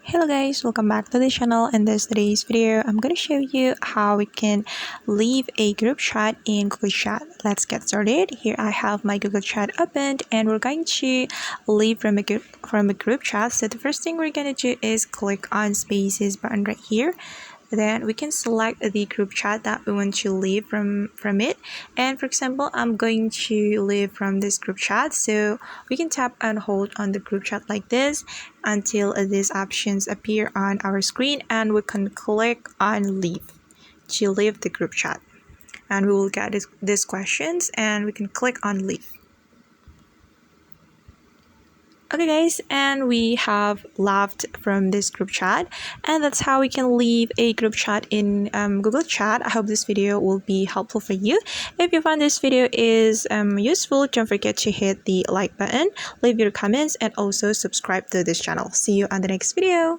Hello guys, welcome back to the channel. In today's video, I'm going to show you how we can leave a group chat in Google Chat. Let's get started. Here I have my Google Chat opened and we're going to leave from a group chat. So the first thing we're going to do is click on spaces button right here. Then we can select the group chat that we want to leave from it. And for example, I'm going to leave from this group chat, so we can tap and hold on the group chat like this until these options appear on our screen, and we can click on leave to leave the group chat, and we will get these questions and we can click on leave. Okay guys, and we have left from this group chat, and that's how we can leave a group chat in Google Chat. I hope this video will be helpful for you. If you found this video is useful, don't forget to hit the like button, leave your comments, and also subscribe to this channel. See you on the next video.